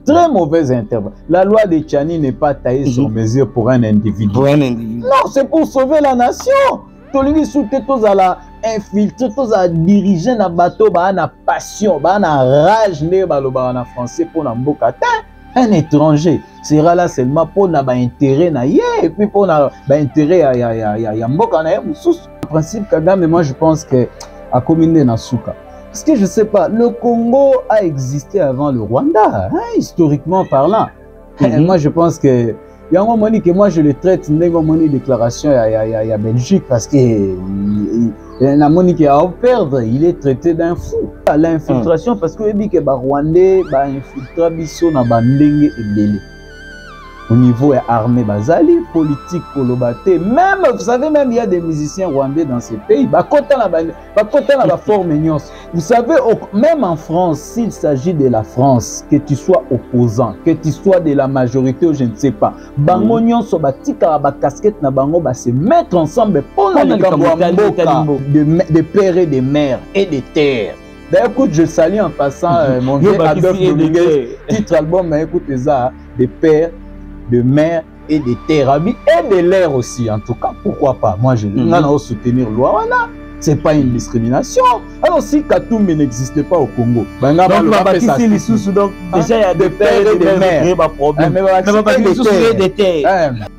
Très mauvaise interprétation. La loi de Tchani n'est pas taillée sur mesure pour un individu. Non, c'est pour sauver la nation. Tolingi soute tous à la infiltrer, tous à diriger na bateau, ba na passion, ba na rage, ne ba lo ba na français pour na mboka. Un étranger sera là seulement pour na ba intérêt na yé et puis pour na ba intérêt ya mboka na yé. En principe Kagame, mais moi je pense que à commune na souka. Parce que je sais pas, le Congo a existé avant le Rwanda, hein, historiquement parlant. Et moi je pense que il y a un moment que moi je le traite une déclaration à Belgique parce que il a monique à perdre, il est traité d'un fou. L'infiltration parce que dit que Rwandais ba infiltra biso na bandenge ebele. Au niveau armé bazali, politique kolobate, même vous savez même il y a des musiciens rwandais dans ces pays. Ba kota la forme nyos. Vous savez même en France, s'il s'agit de la France, que tu sois opposant, que tu sois de la majorité ou je ne sais pas, bango nyonso ba tika ba casquette na bango ba se mettre ensemble pour de pères et de mères et de terres. D'ailleurs, écoute, je salue en passant mon vieux Adolphe Dominguez, titre album, mais écoute ça, des pères, de mer et de terre et de l'air aussi, en tout cas, pourquoi pas. Moi, je vais soutenir loi, voilà. C'est pas une discrimination. Alors, si Katoumbe n'existait pas au Congo, donc, déjà, il y a des pères et des mers.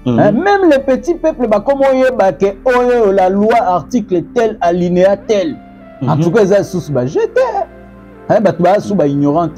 Même les petits peuples, comment la loi, article tel, alinéa tel. En tout cas, ils sont sous jeté. Ils sont ignorants.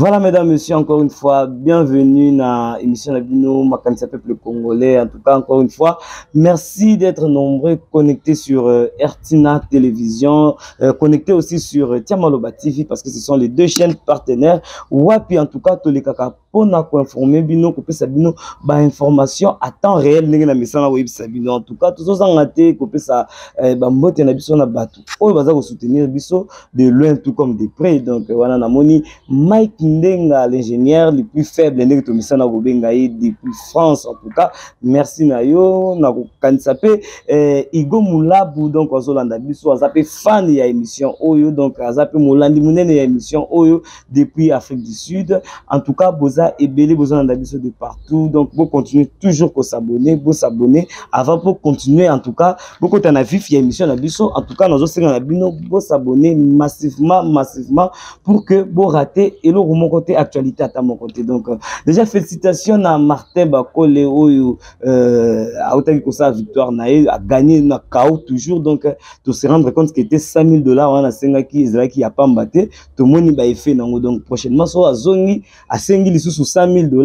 Voilà, mesdames, messieurs, encore une fois, bienvenue dans l'émission Nabino, Makanisa Peuple Congolais. En tout cas, encore une fois, merci d'être nombreux connectés sur Ertina Télévision, connectés aussi sur Tiamaloba TV, parce que ce sont les deux chaînes partenaires. Wapi, en tout cas, tous les caca pour informer Bino, couper Sabino, information à temps réel, n'engagez la mission na web Sabino. En tout cas, tous ceux en athée, couper ça, mbote na biso na batu. Oh, ils vont soutenir biso de loin, tout comme de près. Donc, voilà, na moni Mike Ndenga, l'ingénieur le plus faible depuis France. En tout cas, merci Nayo, Kansape, Igo Moulabou, donc Ozolanda Biso, Azape fan ya émission Oyo, donc Azape Moulandi Mounene ya émission Oyo depuis Afrique du Sud. En tout cas, Boza et Belé, Bozolanda Biso de partout. Donc, vous continuez toujours pour s'abonner, avant pour continuer. En tout cas, beaucoup de vif ya émission Nabiso. En tout cas, nous aussi vous s'abonner massivement pour que vous ratez et le mon côté actualité à mon côté. Donc déjà félicitations à Martin Bakole Oyo a sa victoire a gagné na KO toujours. Donc tu se rendre compte que c'était $5 000 on a senga qui a pas mbatté tout le monde ba effet nango. Donc prochainement so azongi a sengi li sous $100 000.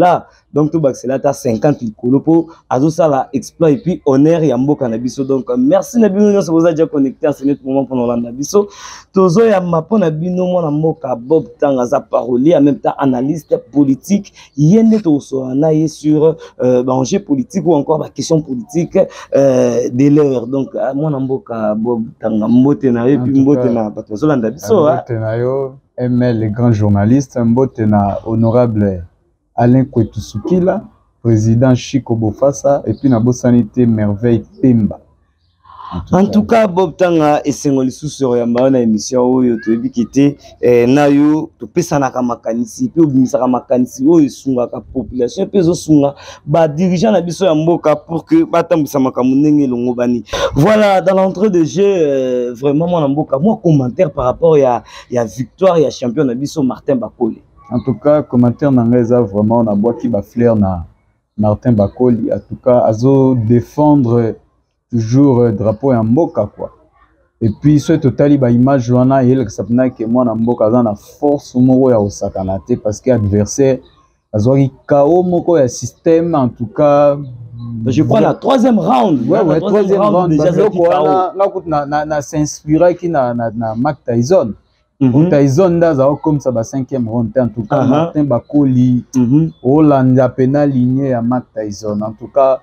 Donc tout baxelata 50 likolo po azo sala exploit et puis honneur ya mboka na biso. Donc merci na bino nyonso boza déjà connecté à ce moment pour Rolanda biso tozo ya mapo na bino mona mboka Bob Tanga za parolier en même temps analyste politique yende to so na sur enjeu politique ou encore question politique de l'heure. Donc mona mboka Bob Tanga mbote na et puis mbote na bato Rolanda biso mbote na yo ML le grand journaliste mbote na honorable Alain Kwetusukila, président Chico Bofassa, et puis Nabo Sanité Merveille Pemba. En tout cas, Bob Tanga et Sengoli sous yamba na émission oyo to bikité na yo to pesa na kamakanisi pe obimisa kamakanisi oyo sunga ka population pe zo sunga ba dirigeant na biso ya mboka pour que batambisa makamu ndenge longo bani. Voilà, dans l'entrée de jeu vraiment mon mboka moi commentaire par rapport ya victoire ya champion na biso Martin Bakole. En tout cas, commentaire n'engage vraiment on a bois qui va flair na Martin Bakoli. En tout cas, azo défendre toujours drapeau en mboka quoi. Et puis ce total ba image wana yel sapna que moi na mboka za na force moko ya osakanate parce que adversaire azo ki KO moko ya système en tout cas. Je crois la troisième round. Ouais, troisième round déjà na s'inspirer qui na Mike Tyson. Tyson d'aza comme ça ba cinquième round en tout cas Martin Bakoli Hollande a pénal lignée à Mike Tyson en tout cas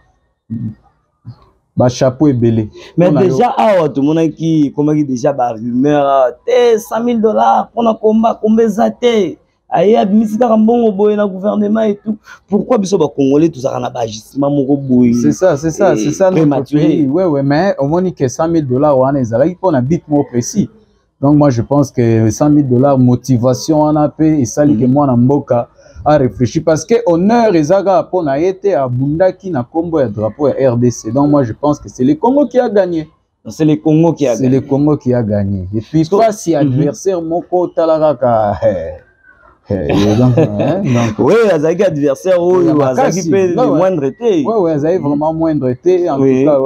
Bah chapeau et belé. Mais déjà, tout le monde qui déjà bah rumeur, 100 000 $, pour un combat, combien ça t'es? Aïe, misika mbongo boy na gouvernement et tout. Pourquoi biso ba Congolais tout ça na bagissement moko boy? C'est ça notre pays. Ouais, mais au moins que 100 000 $, on a ezalaki pour un bit more précis. Donc moi je pense que 100 000 $ motivation on a payé et ça que moi na mboka a réfléchi parce que honneur ezaka pour na été à Bundaki na kombo ya drapeau ya RDC. Donc moi je pense que c'est le Congo qui a gagné. C'est le Congo qui a gagné. C'est le Congo qui a gagné. Et puis toi si adversaire moko talaraka donc, oui, Azaki adversaire, oui, Azaki peut moindre été. Oui, Azaki vraiment moindre été, en tout cas.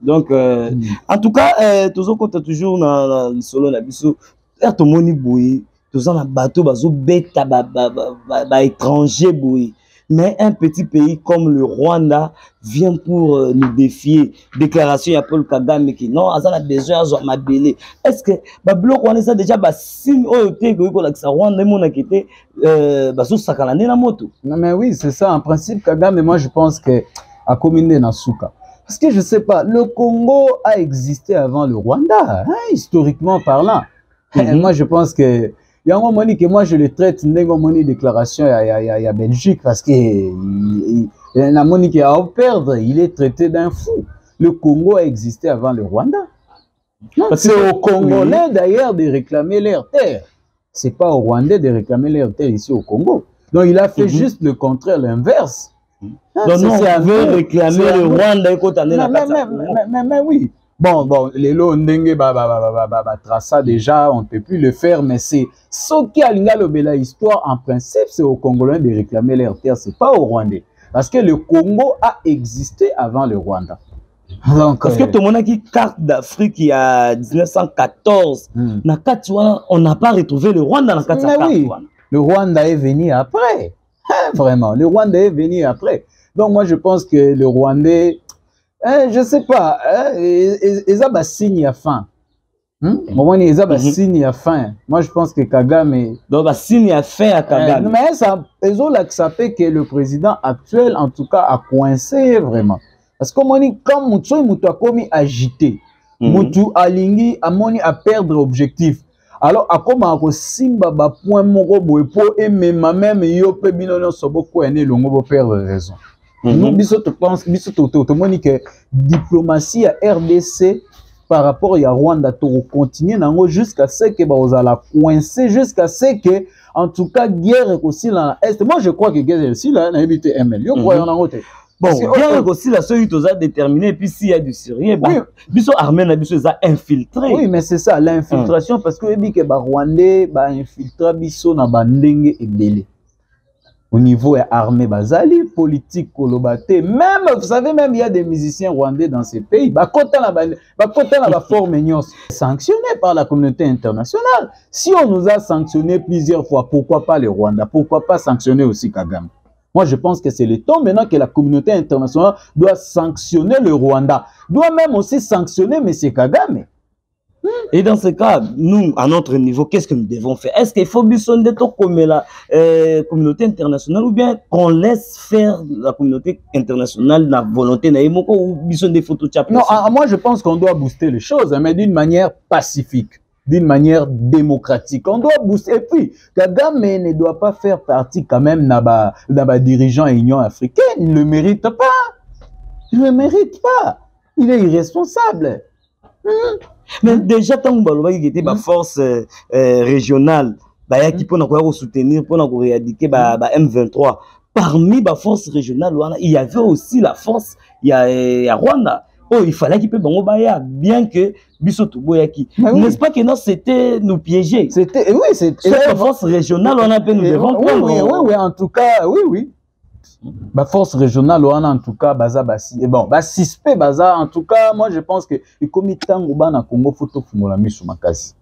Donc, en tout cas, toujours dans le solo, la biso, tout le monde bouilli, tout ça, dans bateau, bazo bêta, étranger bouilli. Mais un petit pays comme le Rwanda vient pour nous défier. Déclaration, il y a Paul Kagame qui non, ça a besoin de m'abeler. Est-ce que le bloc Rwanda déjà signe au thé que le Rwanda mon quitté sous sakalane la moto. Non mais oui, c'est ça en principe Kagame, moi je pense que à commune Nasuka. Parce que je sais pas, le Congo a existé avant le Rwanda, hein, historiquement parlant. Moi je pense que il y a un moment que moi je le traite une déclaration à Belgique parce que la monnaie qui a perdre, il est traité d'un fou. Le Congo a existé avant le Rwanda. C'est aux Congolais d'ailleurs de réclamer leur terre. C'est pas aux Rwandais de réclamer leur terre ici au Congo. Donc il a fait juste le contraire, l'inverse. Donc nous on veut réclamer le Rwanda et qu'on mais oui. Bon, les lots ndenge traça déjà, on ne peut plus le faire, mais c'est ce qui a l'ingalo histoire en principe, c'est aux Congolais de réclamer leur terre, c'est pas aux Rwandais. Parce que le Congo a existé avant le Rwanda. Donc, parce que tout le monde a qui carte d'Afrique il y a 1914, on n'a pas retrouvé le Rwanda dans la carte d'Afrique. Oui, le Rwanda est venu après. Vraiment, le Rwanda est venu après. Donc moi je pense que le Rwandais, je sais pas, ils ont signe à fin. Ils ont signe à fin. Moi je pense que Kagame. Donc signe à fin à Kagame. Mais ça, ils ont accepté que le président actuel en tout cas a coincé vraiment. Parce que comme Moutou a commis agité, Moutou a lingi a moni à perdre objectif. Alors, à comment simba ba point moko boy pour aimer même yo pe binono sobo ko ene longo bo perdre raison. Nous biso to pense biso to moni que diplomatie à RDC par rapport à Rwanda to continuer nango jusqu'à ce que ba ozala coincer jusqu'à ce que en tout cas guerre aussi là est. Moi je crois que guerre aussi là na évité ML. Yo croyons nango te. Bon, bien aussi la seule chose à déterminer, et puis s'il y a du sérieux, biso armé na biso za infiltré. Oui, mais c'est ça l'infiltration parce que ebi que ba Rwandais ba infiltra biso na bandenge ebele. Au niveau armé bazali politique kolobate, même vous savez même il y a des musiciens rwandais dans ces pays, ba kota la forme sanctionné par la communauté internationale. Si on nous a sanctionné plusieurs fois, pourquoi pas le Rwanda? Pourquoi pas sanctionner aussi Kagame? Moi, je pense que c'est le temps maintenant que la communauté internationale doit sanctionner le Rwanda, doit même aussi sanctionner M. Kagame. Et dans ce cas, nous, à notre niveau, qu'est-ce que nous devons faire? Est-ce qu'il faut bisonder comme la communauté internationale ou bien qu'on laisse faire la communauté internationale la volonté ou bisonder photos? Non, moi, je pense qu'on doit booster les choses, mais d'une manière pacifique. D'une manière démocratique. On doit booster. Et puis, Kagame ne doit pas faire partie quand même d'un dirigeant Union africaine. Il ne le mérite pas. Il ne le mérite pas. Il est irresponsable. Mais déjà, tant que il était ma force régionale, qui peut nous soutenir, pour nous éradiquer M23. Parmi les forces régionales, il y avait aussi la force, il y a Rwanda. Oh, il fallait qu'il puisse bien que Bissoto Boyaki. N'est-ce pas que non, c'était nous piéger? C'était, oui, c'était. La force régionale, on a pu nous devant. Oui, en tout cas, oui. La force régionale, on a en tout cas, Baza Bassi. Et bon, Bassispe, Baza, en tout cas, moi je pense que le comité Tangoba Congo Photo Fumolami Soumakasi.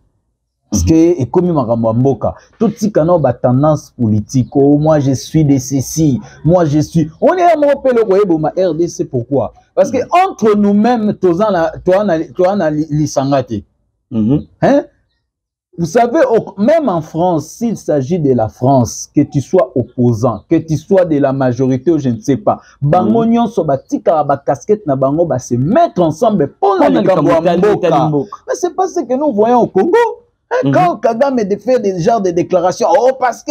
Parce que, et comme Maramboka, tout ce qui a tendance politique, oh, moi je suis de ceci, moi je suis. On est à mon le RDC, pourquoi? Parce que entre nous-mêmes, toi, on a l'isangate. Hein? Vous savez, même en France, s'il s'agit de la France, que tu sois opposant, que tu sois de la majorité ou je ne sais pas, bango nyonso batika ba casquette na bango ba se mettre ensemble pour la mboka. Mais c'est pas ce que nous voyons au Congo. Quand Kagame fait des genres de déclarations, oh parce que,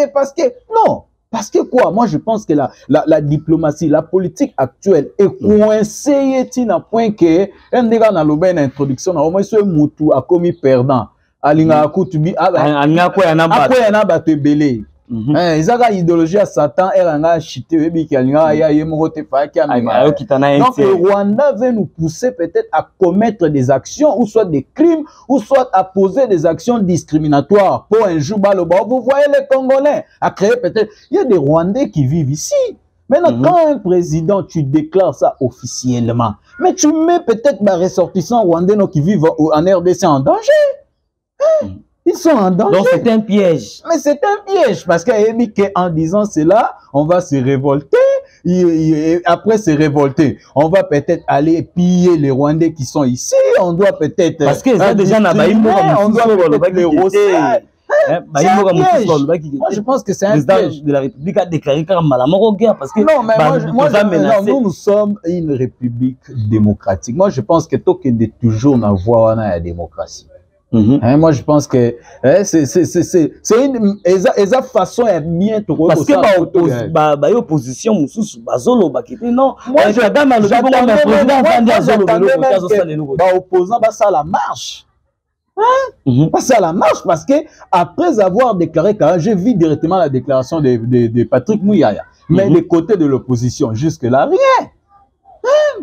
non. Parce que quoi? Moi, je pense que la diplomatie, la politique actuelle est coincée à un point que, un des gars dans l'introduction, au moins, ce moutou a commis perdant. Alinga akutubi, ils ont une idéologie à Satan, et a chité, donc le Rwanda veut nous pousser peut-être à commettre des actions, ou soit des crimes, ou soit à poser des actions discriminatoires pour un jour. Vous voyez les Congolais, à créer peut-être. Il y a des Rwandais qui vivent ici. Maintenant, quand un président, tu déclares ça officiellement, mais tu mets peut-être des ressortissants rwandais qui vivent en RDC en danger. Ils sont en danger. Donc c'est un piège. Mais c'est un piège parce qu'en disant cela, on va se révolter. Et après se révolter, on va peut-être aller piller les Rwandais qui sont ici. On doit peut-être... Parce que ça déjà n'a pas eu on doit peut-être les rosser. Moi, je pense que c'est un piège. De la République a déclaré qu'il y a un guerre parce que non, mais nous sommes une république démocratique. Moi, je pense que tant qu'il y a toujours avoir la démocratie. Moi, je pense que c'est une façon de bien trop. Parce que l'opposition, non. Moi, j'attendais opposant la marche. Passer à la marche parce que après avoir déclaré, car j'ai vu directement la déclaration de Patrick Mouyaya, mais les côtés de l'opposition, jusque-là, rien.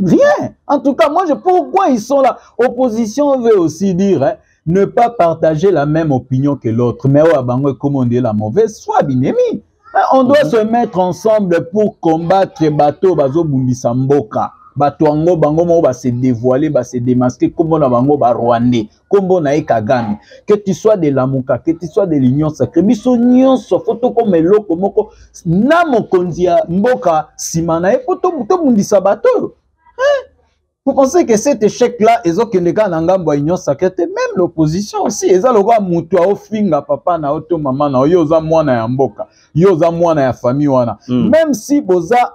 Rien. En tout cas, moi, pourquoi ils sont là? Opposition veut aussi dire ne pas partager la même opinion que l'autre, mais comme on dit la mauvaise, soit binemi. On doit se mettre ensemble pour combattre bateau bazo bundisa mboka. Batuango bango mo ba se dévoiler, ba se démasquer comme on a bango ba rwandais, comme on a Kagame. Que tu sois de l'Amuka, que tu sois de l'Union sacrée, biso nyonso photo comme loko moko na mokondia mboka simana e photo muto bundisa bateau. Vous pensez que cet échec-là, ils ont que les gars n'ont union sacrée, même l'opposition aussi, ils ont le droit de au finga papa na auto maman na yoza mwana ya mboka, yoza mwana ya famille wana. Même si boza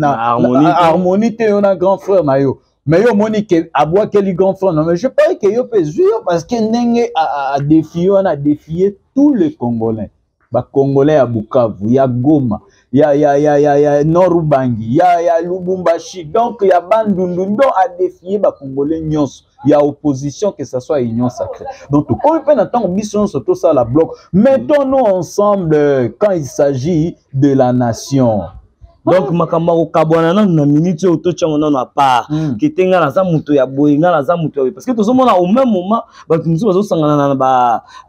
harmonie te yona grand frère na yo, mais yo moni que aboua quel grand frère non mais je parie que yo peut jouer parce que nenge a défié on a défié tous les Congolais. Ba Congolais à Bukavu, ya Goma, ya Norubangi, ya Lubumbashi, donc il y a Bandundundo à défier ba Congolais nyons. Il y a opposition que ce soit union sacrée. Donc quand on peut entendre mission sur tout ça la bloc, mettons-nous ensemble quand il s'agit de la nation. Donc makamako kabwana na minute auto tchangona na part ketenga na za muto ya boyinga na za muto parce que tout mona au même moment ba tunzu bazo sangana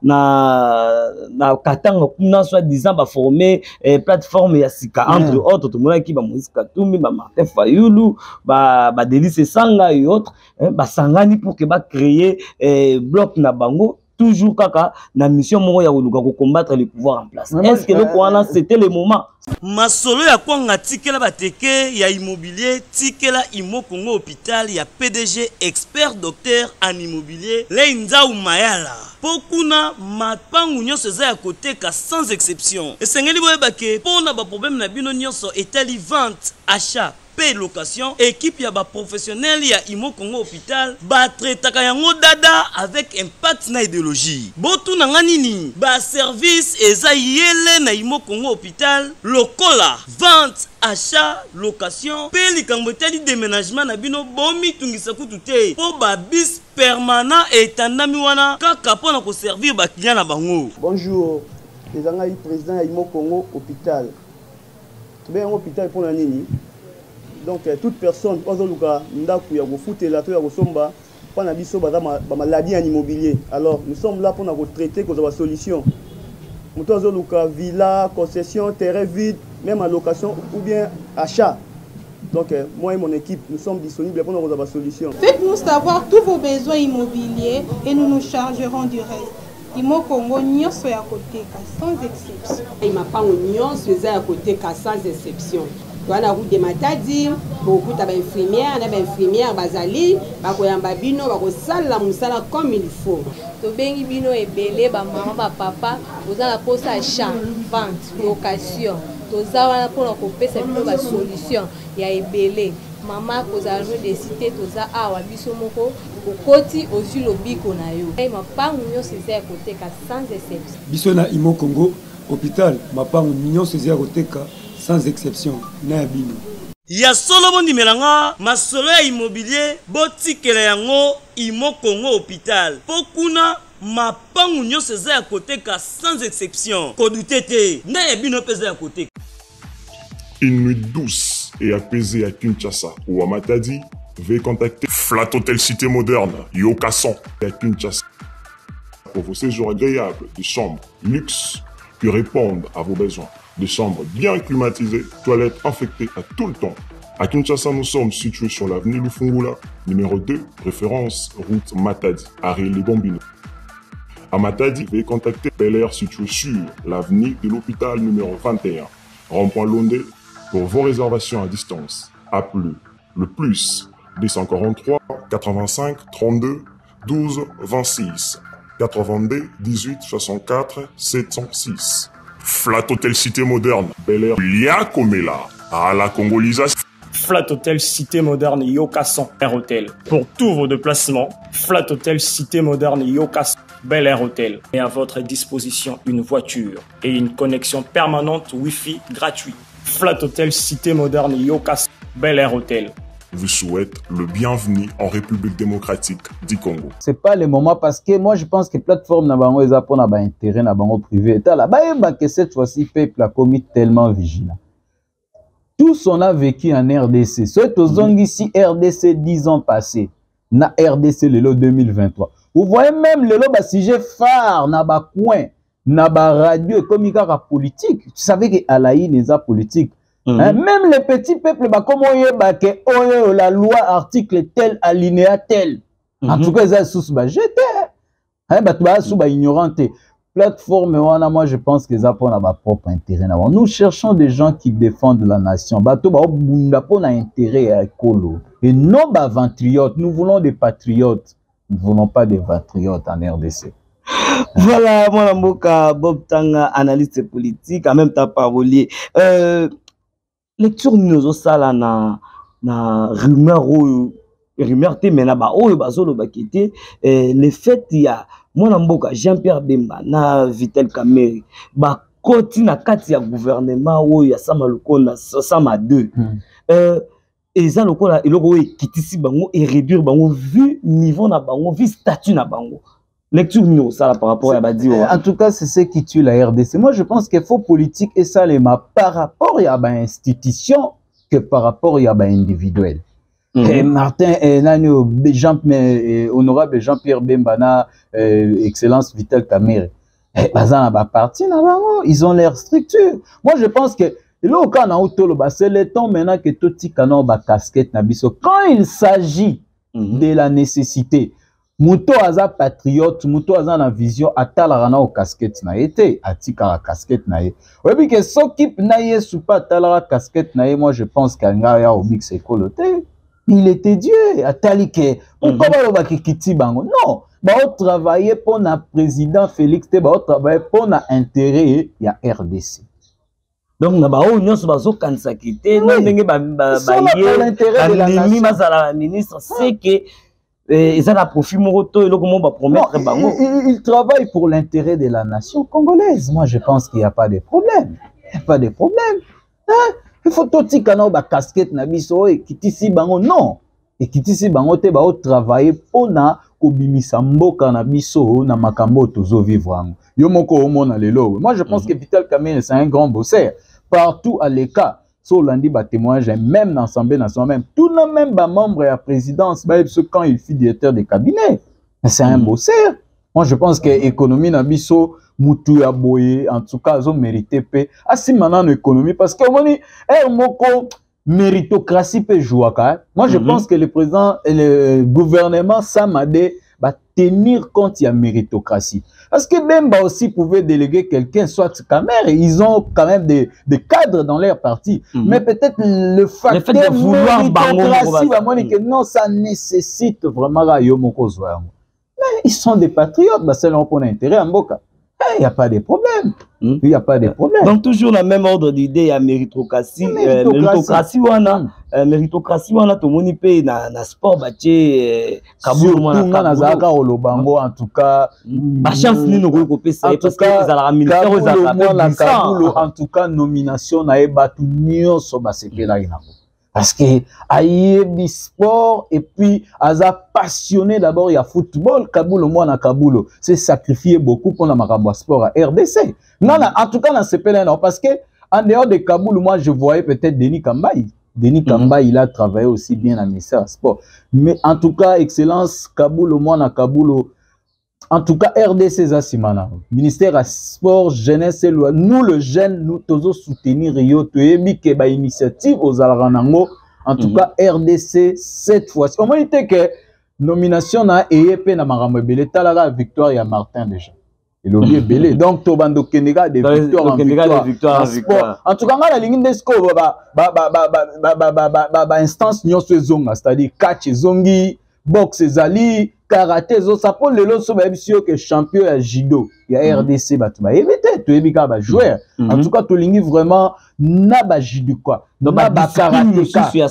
na katanga kuna soit disant ba former plateforme ya sika entre autres tout mona ki ba Moïse Katumbi ba Martin Fayulu ba Delice Sanga et autres ba sangani pour que ba créer bloc na bango toujours kaka na mission moko ya koluka ko combattre les pouvoirs en place. Est-ce que le Kwana c'était le moment? Masolo ya kwanga tikela bateke ya immobilier tikela Imo Congo hôpital ya PDG expert docteur en immobilier Leinza Umayala. Pokuna mapangu nyonso za ya koteka sans exception. Esengeli boyebake pona ba problème na bino nyonso etali vente, achat, paie location, équipe ya ba professionnel ya Imo Congo hôpital ba traitaka yango dada avec impact na idéologie. Botu na nganini ba service eza yele na Imo Congo hôpital lokola vente, achat, location, paie likambo tali déménagement na bino bomi tungisa kutu te po ba bis permanent etandami wana kaka pona ko servir ba client na bango. Bonjour, les angai président ya Imo Congo hôpital. Tubé hôpital pour la nini. Donc toute personne ozoluka ndaku ya kofutela to ya kosomba pana biso baza ba maladie en immobilier. Alors nous sommes là pour na traiter cause ba solution. Muto ozoluka villa, concession, terrain vide, même en location ou bien achat. Donc moi et mon équipe nous sommes disponibles pour nos solutions. Faites-nous savoir tous vos besoins immobiliers et nous nous chargerons du reste. Imo Congo nyonso ya côté sans exception. Il m'a pas nyonso ya côté sans exception. Toana route de Matadi, beaucoup d'infirmières, d'infirmières, bazali, bakoyamba bino, bakosala musala comme il faut. Tobengi bino ebele ba maman ba papa, ozala posa champ, vente, location. Toza pour la kopesa bino ba solution ya ebele. Maman kozala jouer des cités toza awa biso moko okoti ozu lobiko na yo. Et ma pangu nyo seza ya koteka sans exception. Biso na Imo Congo hôpital, ma pangu nyo seza ya koteka sans exception na bino. Ya solo bondi melanga masolo ya immobilier botikela yango Imo Congo hôpital. Pokuna mapangu nyonso eza ya koteka sans exception. Kodutete na ya bino peza ya koteka. Une nuit douce et apaisée à Kinshasa ou à Matadi, veuillez contacter Flat Hotel Cité Moderne, Yokason à Kinshasa. Pour vos séjours agréables, des chambres luxe qui répondent à vos besoins. Des chambres bien climatisées, toilettes infectées à tout le temps. À Kinshasa, nous sommes situés sur l'avenue Lufungula, numéro 2, référence route Matadi, arrêt Les Bambino. À Matadi, veuillez contacter Bel Air situé sur l'avenue de l'hôpital numéro 21, rond-point Londé. Pour vos réservations à distance, appelez le plus 243 85 32 12 26 82 18 64 706. Flat Hotel Cité Moderne, Bel Air, Liakomela, à la congolisation. Flat Hotel Cité Moderne Yokason, Air Hotel. Pour tous vos déplacements, Flat Hotel Cité Moderne Yokason, Bel Air Hotel. Et à votre disposition une voiture et une connexion permanente Wi-Fi gratuite. Flat Hotel Cité Moderne Yokason, Bel Air Hotel. Vous souhaite le bienvenu en République démocratique du Congo. C'est pas le moment parce que moi je pense que plateforme n'a pas intérêt n'a pas privé. Là-bas, que cette fois-ci peuple a commis tellement vigilant. Tous on a vécu en RDC. Soit aux ici RDC 10 ans passés, na RDC le 2023. Vous voyez même le sujet phare na ba coin. Naba radio comme il y a politique, tu savais que Alaï n'est pas politique. Même les petits peuples, comme on y la loi article tel alinéa tel. En tout cas, ils sont sous j'étais. Sous ignorante. Plateforme, moi je pense qu'ils ont leur propre intérêt. Nous cherchons des gens qui défendent la nation. Ils intérêt à écolo. Et non patriotes. Nous voulons des patriotes. Nous ne voulons pas des patriotes en RDC. Voilà, moi, Mboka, Bob Tanga, analyste politique, en même temps parolier. Lecture nous sala na rumeur mais na ba oyo bazolo bakité le fait il y a moi Mboka Jean-Pierre Bemba na Vitel Kamerhe ba koti na kati ya gouvernement oyo ya Sama Lukonde Sama 2 et ça lokola eloko ekitisi bango et réduire bango vu niveau na bango vu statut na bango. Lecture nous ça par rapport à Badi. En tout cas, c'est ce qui tue la RDC. Moi, je pense qu'il faut politique et ça les par rapport à l'institution que par rapport à individuel. Martin honorable Jean-Pierre Bembana, excellence Vitel Kamerhe, ils ont leur structure. Moi, je pense que c'est le temps maintenant que tout le casquette nabiso. Quand il s'agit de la nécessité. Muto aza patriote, muto aza na vision atala na o casquette na été, atika la casquette na ye. Oui que s'occupe na ye sous pas atala la casquette na ye, moi je pense qu'anga ya obik c'est coloté. Il était Dieu, atali que pourquoi ba kiti bango? Non, ba o travailler pour na président Félix te ba o travailler pour na intérêt ya RDC. Donc na ba o nyonso bazo kanisa kité, na ndenge ba l'intérêt de la nation. La ministre c'est que ils ont un profil moto et le comment va promettre il travaille pour l'intérêt de la nation congolaise. Moi je pense qu'il n'y a pas de problème. Il n'y a pas de problème. Hein? Il faut tout petit canal ba casquette na biso et kitisi bango non. Et kitisi bango te ba travailler pour na kobimisa mboka na biso na makambo tozo vivre. Yo moko omona lelo. Moi je pense que Vitel Kamerhe c'est un grand bosseur partout à l'écart. So lundi ba témoignage même dans l'Assemblée nationale même tout le même membre de la présidence quand il fut directeur de cabinet c'est un bosseur. Moi je pense que l'économie na biso mutu ya boye en tout cas ont mérité pe asi maintenant l'économie parce que on dit moko méritocratie peut jouer. Moi je pense que le président et le gouvernement Samade tenir compte de la méritocratie. Parce que Bemba aussi pouvait déléguer quelqu'un, soit Kamer, ils ont quand même des cadres dans leur parti. Mais peut-être le facteur de vouloir méritocratie, que non, ça nécessite vraiment la Yomokozwa. Mais ils sont des patriotes, c'est leur intérêt en Boka. Il n'y a pas de problème. Il n'y a pas de problème. Donc, toujours le même ordre d'idée, il y a méritocratie. Méritocratie, on a tout le monde paye dans le sport. Surtout, en tout cas, en tout cas, nomination, parce que aïe sport et puis aza passionné d'abord il y a football Kaboul moi na Kaboul c'est sacrifié beaucoup pour la makambo sport à RDC. Non en tout cas dans ce pays non parce que en dehors de Kaboul moi je voyais peut-être Denis Kambaï. Denis Kambaï il a travaillé aussi bien à ministère sport. Mais en tout cas excellence Kaboul moi na Kaboul. En tout cas, RDC Zassimana, ministère à sport, jeunesse et loi. Nous, le jeune, nous devons soutenir Rio, que ba initiative aux Alaranango. En tout cas, RDC, cette fois-ci. Au moins, il était que nomination na EEP na Marambe Belé, Talaga victoire, il y a Martin déjà. Il a oublié Belé. Donc, Tobando Kenega, des victoires en victoire. En tout cas, la ligne de score, instance, c'est-à-dire catch zongi, boxe zali, karaté, ça pour le lot sur que champion à judo, il y a RDC batuma. Et peut-être tu es bien joueur. En tout cas, tu ligne vraiment na ba judo quoi. Na ba karaté.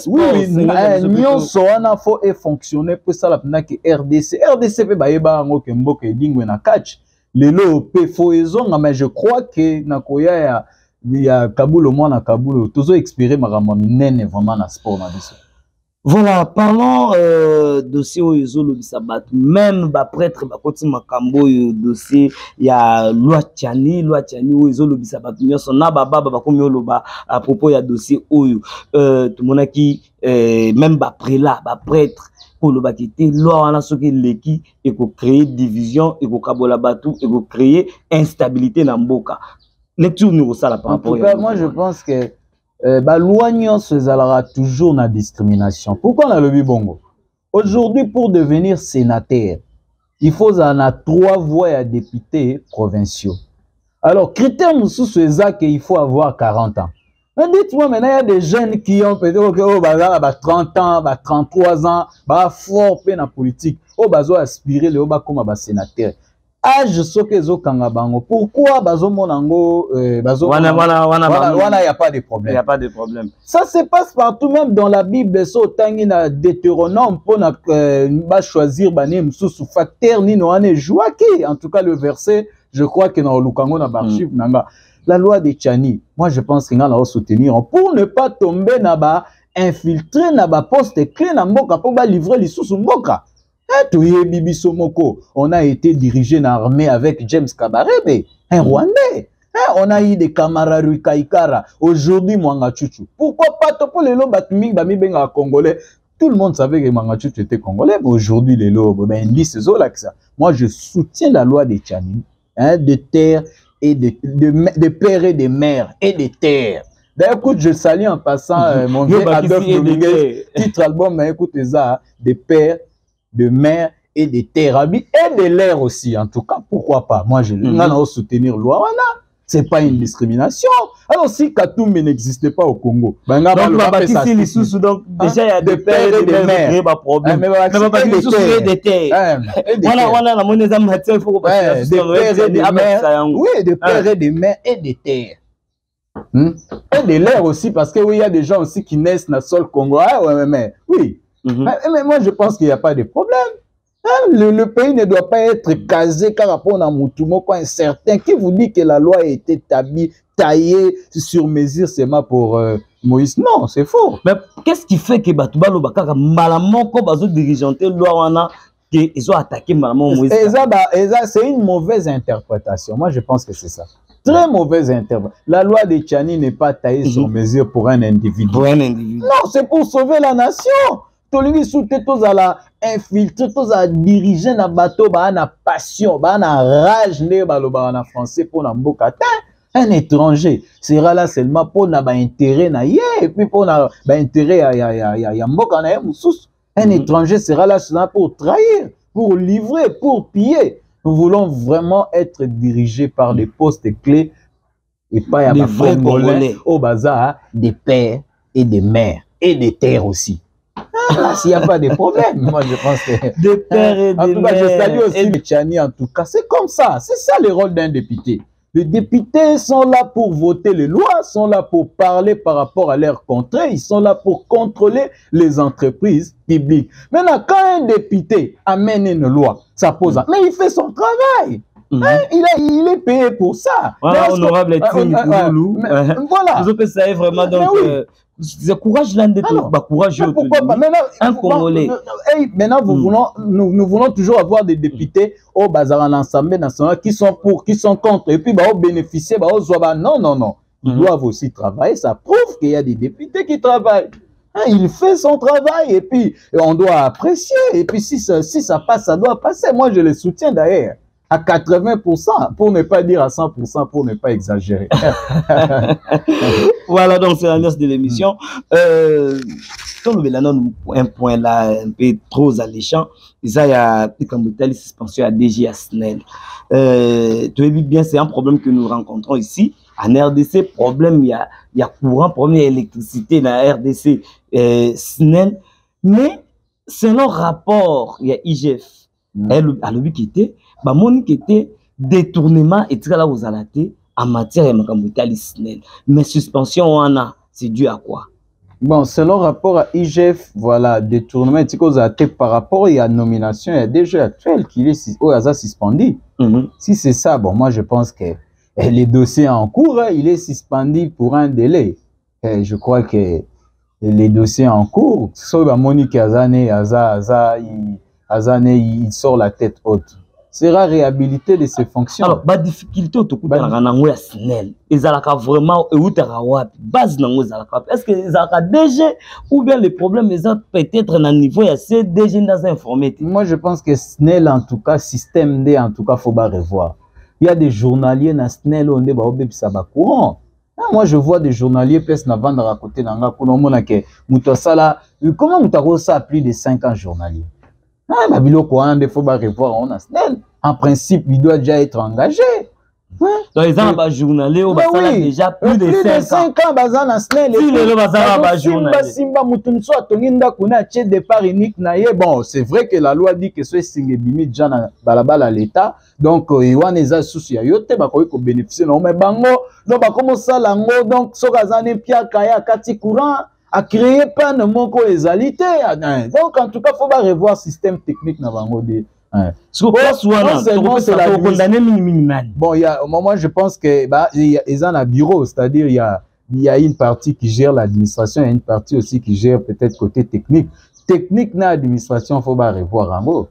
Oui, nion soana faut et fonctionner pour ça la pena que RDC peut ba yeba ngo ke mboka lingwe na catch. Le lot pe foison mais je crois que na koya ya Kaboul au moins na Kaboul toujours expérer makambo minene vraiment na sport na biso. Voilà, parlons dossier au Yozolo Bisabat, même bah prêtre bah côté Makambo dossier il y a loi Tiani au Yozolo Bisabat, nous sommes na baba comme yoloba à propos il y a dossier Oyo, tout le monde qui même bah prélat bah prêtre pour le bâtiter loi on a ce que l'équipe et pour créer division et pour kabola batou et pour créer instabilité dans Mboka. Lecture nous ça la par rapport. En tout cas, moi je pense que l'oignons se aura toujours la discrimination. Pourquoi on a le bongo? Aujourd'hui, pour devenir sénateur, il faut en a 3 voix à députés provinciaux. Alors, critère sous ce qu'il faut avoir 40 ans. Mais dites-moi, maintenant, il y a des jeunes qui ont peut-être 30 ans, 33 ans, fort dans la politique, aspirer comme sénateur. Âge soke zo kangabango. Pourquoi bazo monango bazo wana y a pas de problème. Il y a pas de problème. Ça se passe partout même dans la Bible so tangi na Deutéronome pour na ba choisir banem sous facteur ni no ane joaki. En tout cas le verset, je crois que dans Lukango na archive nanga. La loi de Tiani, moi je pense qu'il y a à soutenir pour ne pas tomber na ba infiltrer na ba poste clé na mboka pour ba livrer les sous mboka. On a été dirigé dans l'armée avec James Kabarebe, un Rwandais. On a eu des camarades Rukaikara. Aujourd'hui, Mwanga Chuchu. Pourquoi pas pour les lobes Congolais? Tout le monde savait que Mwanga Chuchu était Congolais. Mais aujourd'hui, les lobes, moi, je soutiens la loi des Tchani, de terre et de père et de mère et de terre. D'ailleurs, écoute, je salue en passant mon vieux Adolphe Dominguez, titre album, mais écoute, ça, de père, de mer et de terre et de l'air aussi. En tout cas, pourquoi pas? Moi, je vais soutenir loi. C'est pas une discrimination. Alors, si Katoum n'existait pas au Congo, donc, déjà, il y a des pères et des mères. Il pas de problème. Mais des terres. Voilà, la monnaie il faut des pères et des mères. Oui, des pères et des mères et des terres. Et de l'air aussi, parce que oui, il y a des gens aussi qui naissent dans le sol congolais. Oui. Mais moi, je pense qu'il n'y a pas de problème. Le pays ne doit pas être casé car rapport à Moutoumoko incertain. Qui vous dit que la loi a été taillée sur mesure seulement pour Moïse? Non, c'est faux. Mais qu'est-ce qui fait que Batouba Bakaka malamment comme bazo dirigeanté loi wana qu'ils ont attaqué malamment Moïse? C'est une mauvaise interprétation. Moi, je pense que c'est ça. Très mauvaise interprétation. La loi de Tiani n'est pas taillée sur mesure pour un individu. Non, c'est pour sauver la nation. Tolingi soute tous à la infiltrer, tous à diriger na bateau, na passion, na rage, na français pour na mboka. Un étranger sera là seulement pour na ba intérêt na yé et puis pour na ba intérêt ya mboka na yé. Un étranger sera là seulement pour trahir. pour livrer, pour piller. Nous voulons vraiment être dirigés par des postes clés et pas à des vrais Congolais au bazar, des pères et des mères et des terres aussi. Là, s'il n'y a pas de problème, moi je pense que... Des pères et des mères. En tout cas, je salue aussi Tchani, en tout cas. C'est comme ça, c'est ça le rôle d'un député. Les députés sont là pour voter les lois, sont là pour parler par rapport à leur contrée, ils sont là pour contrôler les entreprises publiques. Maintenant, quand un député amène une loi, ça pose... Mais il fait son travail. Il est payé pour ça. Voilà, honorable Etienne Kouloulou. Voilà. Vous ça est vraiment donc... C'est courage l'un des deux. Courage pourquoi pas? Maintenant, un Congolais. Maintenant, nous voulons toujours avoir des députés au bazar en Assemblée nationale qui sont pour, qui sont contre. Et puis, au bénéficier, non. Ils doivent aussi travailler. Ça prouve qu'il y a des députés qui travaillent. Il fait son travail et puis on doit apprécier. Et puis, si ça passe, ça doit passer. Moi, je les soutiens d'ailleurs. À 80%, pour ne pas dire à 100%, pour ne pas exagérer. Voilà, donc c'est l'annonce de l'émission. Comme un point là, un peu trop alléchant, ça y a une suspension à DG à SNEL. Tu as vu bien, c'est un problème que nous rencontrons ici. En RDC, problème, il y a courant, problème d'électricité dans la RDC, SNEL. Mais selon rapport, il y a IGF, elle a le but qui était, mon qui était détournement et tout là aux alatés en matière de Makambouitali SNEL. Mais suspension, on a, c'est dû à quoi? Bon, selon rapport à IGF, voilà, détournement et tout par rapport à la nomination, il y a des jeux actuels qui est suspendu. Si c'est ça, bon, moi je pense que les dossiers en cours, il est suspendu pour un délai. Et je crois que les dossiers en cours, sauf Monique Azane, il sort la tête haute. Sera réhabilité de ses fonctions. Alors, la difficulté au tout cas dans la SNEL, ils ont vraiment base dans est-ce que ils ont DG ou bien les problèmes ils ont peut-être dans le niveau de ces DG dans informé. Moi je pense que SNEL en tout cas système D en tout cas faut pas revoir. Il y a des journaliers dans SNEL on est courant. Moi je vois des journaliers pèse na vendre à côté d'anga pour mona que mutasala comment mutarosa plus de 5 ans journalier. Il faut revoir en principe, il doit déjà être engagé. Donc, ils ont un journalier au Basala déjà plus de 5 ans. Bon, c'est vrai que la loi dit que ce Singebimi déjà balabala l'État. Donc, il y a des associés qui bénéficient. Mais bango, donc, comment ça, lango, donc, so gazane pia kaya kati courant. À créer pas de mon égalité. Donc, en tout cas, il faut pas revoir le système technique dans Bango. Bon, moi, je pense que ils ont un bureau, c'est-à-dire il y a une partie qui gère l'administration, il y a une partie aussi qui gère peut-être côté technique. Technique dans l'administration, il ne faut pas revoir en gros.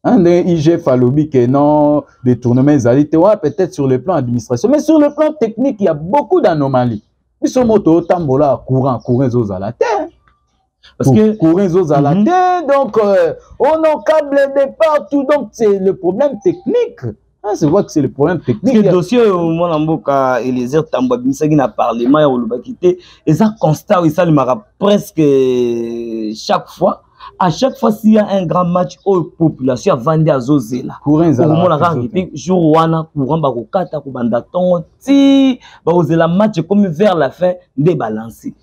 IGF a lobby que non, détournement égalité, ouais, peut-être sur le plan administration, mais sur le plan technique, il y a beaucoup d'anomalies. Ils sont moto tambola courant aux à la terre. Parce que courant aux à la terre, donc on a câble de partout, donc c'est le problème technique. C'est vrai que c'est le problème technique. Le dossier au Mwanamboka et les airs Tambabimsagi n'a parlé, mais on l'a quitté. Et ça constat, et ça lui m'a presque chaque fois. À chaque fois, s'il y a un grand match aux populations, vendé à Zozela. Courant jour wana courant bakokata kubanda tongo ti bazela match comme vers la fin débalancé.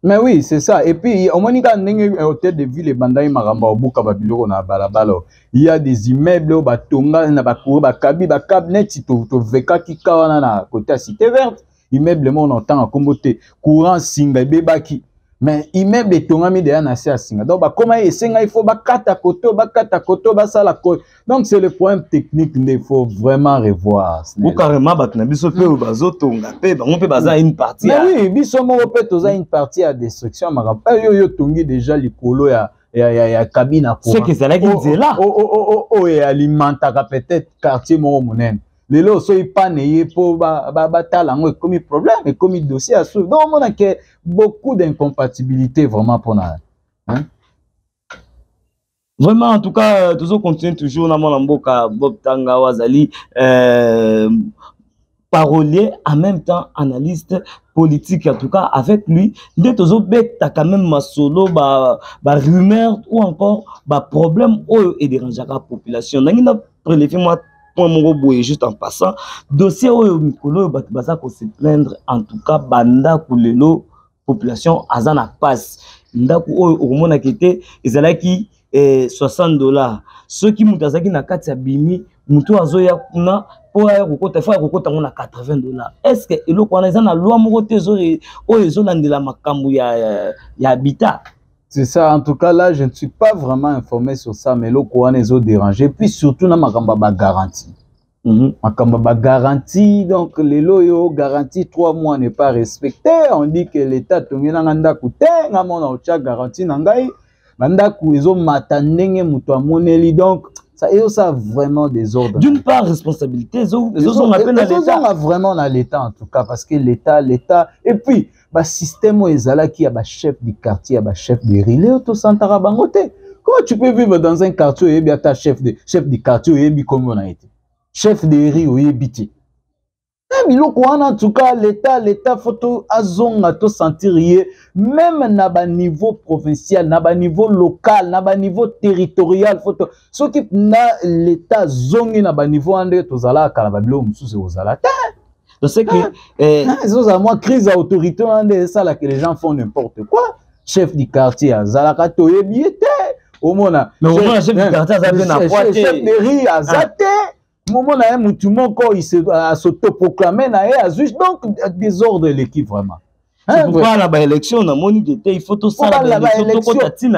Mais oui, c'est ça. Et puis au moins il hôtel de ville bandai maramba obuka babiloko na balabala. Il y a des immeubles au batonga na bakuru bakabi net to veka ki kawana na côté à Cité Verte. Immeuble mon entend comme courant singa bebaki. Mais immeuble est tombé derrière Nassia Singa. Donc, comment il faut bakata koto, basala koto. Donc, c'est le problème technique qu'il faut vraiment revoir. Ou carrément, biso pe bazotonga pe, on peut baza une partie. Mais oui, biso mo pe toza une partie à destruction. Yo tongi déjà les colo ya cabine à courant. C'est que c'est là qu'il dit là. Et alimentaka peut-être quartier mo monen. Les lots sont pas nés pour bataler comme problème et comme dossier à soulever. Donc, on a beaucoup d'incompatibilité vraiment pour nous. Vraiment, en tout cas, toujours continue toujours dans mon Bob Tanga Wazali. parolier, en même temps analyste politique, en tout cas avec lui, dès que t'as quand même ma solo, rumeur ou encore problème et dérange la population. N'a prélevé moi point mon juste en passant dossier au mikolo baza ko se plaindre en tout cas banda kulelo population azana passe ndaku au mona kete ezalaki $60 ceux qui mutazaki na kati ya bimi mutu azoya kuna po ya kokota fa kokota ngona $80. Est-ce que eloko wana ezana loi moko tezo o ezolandela makambo ya habitat? C'est ça, en tout cas là, je ne suis pas vraiment informé sur ça, mais le Coran est dérangé. Puis surtout, dans ma garantie. Ma garantie, donc les loyaux garantie 3 mois n'est pas respecté. On dit que l'État, garantie nangai, donc ça est vraiment des ordres. D'une part, responsabilité, ils ont vraiment dans l'État en tout cas, parce que l'État, et puis, le système où qui a chef du quartier, chef de relais, comment tu peux vivre dans un quartier et bien ta chef du quartier et comme on a été chef de riz et biti. En tout cas, l'État faut azonga to sentir même na niveau provincial, na niveau local, na niveau territorial, faut ce qui na l'État zongi na niveau ande tozala kala babilo mususu ozala. C'est que moi crise autorité ça là que les gens font n'importe quoi. Chef du quartier azalaka to ebiete au mona. Mais au moins chef du quartier azalaka na chef de riz azate. Moment na mutu moko il s'autoproclamé na a juste donc désordre l'équipe vraiment. C'est pourquoi la élection na moni il faut tout ça la élection.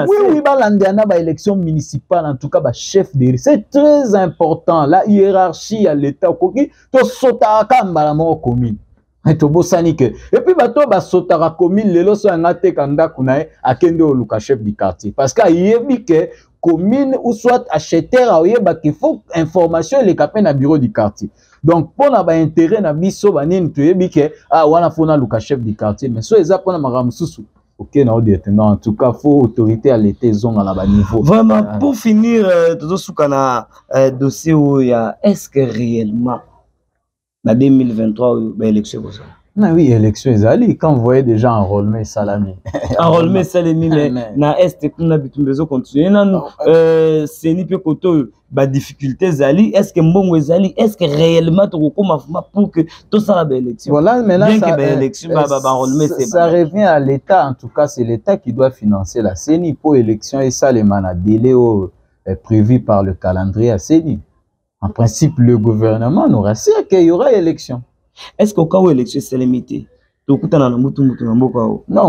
Oui, ba élection municipale en tout cas chef de c'est très important la hiérarchie à l'état koki to sota kamba la commune. Et puis bato ba sota commune lelo so ngate kanda kunae akende o luka chef du quartier parce que yebi que commune ou soit acheteur qu'il faut information les capins na bureau du quartier. Donc pour na ba intérêt na biso banini to yebi que wana fona luka chef du quartier mais so eza pona maramususu. OK na en tout cas faut autorité à l'été zonga na ba niveau. Vraiment pour finir todo sukana dossier où ya est-ce que réellement na 2023 ba élection ça? Oui, élection ezali quand vous voyez déjà enrôlement Salami. Enrôlement Salami mais na est kuna bitumbezo continuer nan c'est ni pe koto ba difficulté zali est-ce que mbongo ezali est-ce que réellement to kokoma pour que tout ça la élection. Voilà maintenant ça revient à l'État en tout cas c'est l'État qui doit financer la CENI pour élection et ça les mana délai prévu par le calendrier à CENI. En principe le gouvernement n'aura sûr qu'il y aura élection. Est-ce qu'au cas où l'élection c'est limité? Non,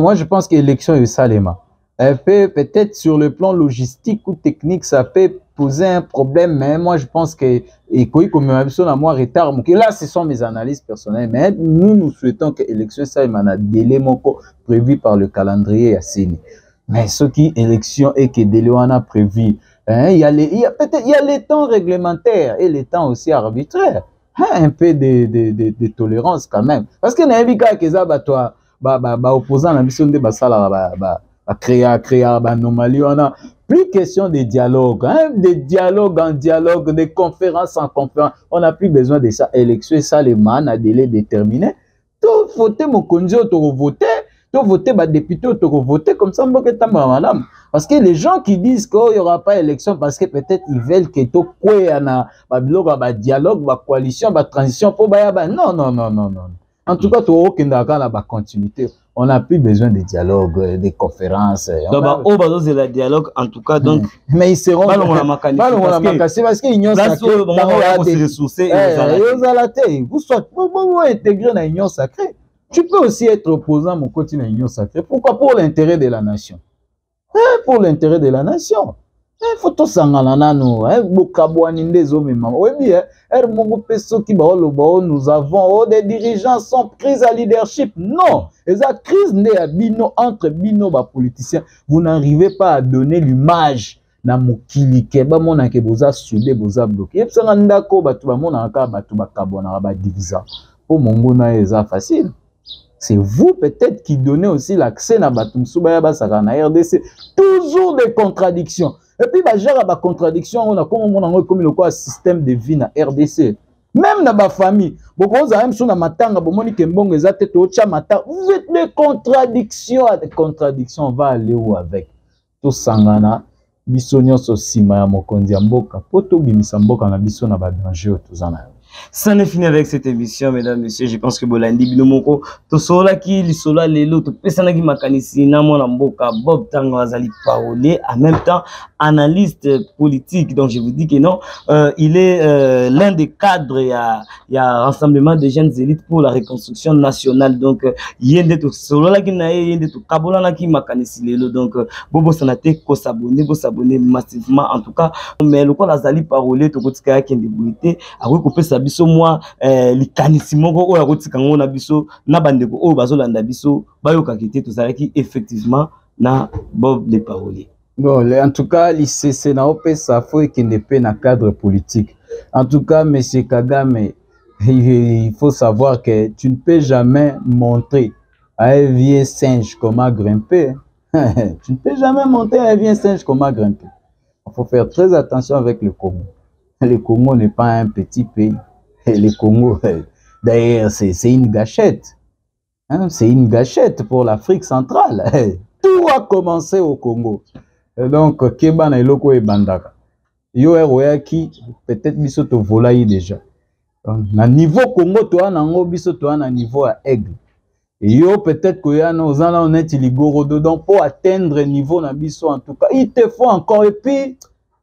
moi je pense que l'élection est salema. Peut-être sur le plan logistique ou technique, ça peut poser un problème, mais moi je pense que là ce sont mes analyses personnelles, mais nous souhaitons que l'élection soit un délai prévu par le calendrier à CENI. Mais ce qui élection et que délai on a prévu, il y a les temps réglementaires et les temps aussi arbitraires. Un peu de tolérance quand même parce que na ebika keza batwa opposant na mission de basala créer anomalie on a plus question de dialogue de dialogue en dialogue de conférence en conférence on n'a plus besoin de ça élection ça les man à délai déterminé tout voter mon conduit to voter to voter ba député to voter comme ça mboka tamba madame. Parce que les gens qui disent qu'il n'y aura pas élection parce que peut-être ils veulent que tout un dialogue, une coalition, une transition pour non. En tout cas, tout la continuité. On n'a plus besoin de dialogue, de conférences. Donc, on va dans le dialogue en tout cas. Donc, mais ils seront parce qu'ils ont sacré. Vous intégrer dans l'union sacrée. Tu peux aussi être opposant mon côté dans l'union sacrée. Pourquoi? Pour l'intérêt de la nation. Pour l'intérêt de la nation. Il faut tout ça. Nous avons des dirigeants sans prise à leadership. Non. Et la crise entre bino politiciens. Vous n'arrivez pas à donner l'image na mokili keba mona ke boza soudé boza bloqué. Et ça ndako batu ba mona ka batu ba kabona ba divisa. Pour mongona eza facile. C'est vous peut-être qui donnez aussi l'accès à Batumsuba na RDC. Toujours des contradictions. Et puis, bah, gère la contradiction, on a comme le système de vie na RDC. Même dans ma famille, beaucoup de gens sont dans matanga, bomoni kembongo ezate tocha matanga. Vous êtes des contradictions, on va aller où avec tout sangana bisonyo so sima ya mokonzi ya mboka poto bimisa mboka na biso na ba danger tozana. Ça n'est fini avec cette émission, mesdames, messieurs. Je pense que Bolandi Binomoko, to sola ki li sola lelo, to pesana ki makanisi na mona mboka Bob Tango azali parolier, en même temps analyste politique. Donc je vous dis que non, il est l'un des cadres. Il y a rassemblement des jeunes élites pour la reconstruction nationale. Donc yende to sola ki na yende to kabola na ki makanisi lelo. Donc bobo sanate ko s'abonner massivement en tout cas. Mais le quoi azali parolier to kotika ki ndibulité, a recouper biso moi likanisi moko oyo akotika ngo na biso na bandeko oyo bazolanda biso bayoka kite tozalaki effectivement na Bob les paroliers. Bon, en tout cas l'ICC na opesa faut qu'il ne peut na cadre politique. En tout cas monsieur Kagame, il faut savoir que tu ne peux jamais montrer à un vieux singe comment grimper. Tu ne peux jamais montrer à un vieux singe comment grimper. Il faut faire très attention avec le Congo. Le Congo n'est pas un petit pays. Et le Congo, d'ailleurs, c'est une gâchette. Hein? C'est une gâchette pour l'Afrique centrale. Tout a commencé au Congo. Et donc, Kebana et Loko et Bandaka. Yo qui peut-être biso to volaille déjà. Na niveau Congo, toi, nango biso toi na niveau à aigle. Et yo peut-être que ya nos ana honnête ligoro dedans pour atteindre niveau na biso en tout cas. Il te faut encore et puis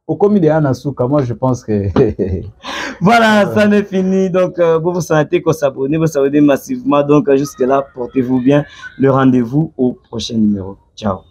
au comité Anasuka, moi je pense que voilà, ça n'est fini. Donc vous vous sentez qu'on s'abonne, vous s'abonnez massivement. Donc jusque là, portez-vous bien. Le rendez-vous au prochain numéro. Ciao.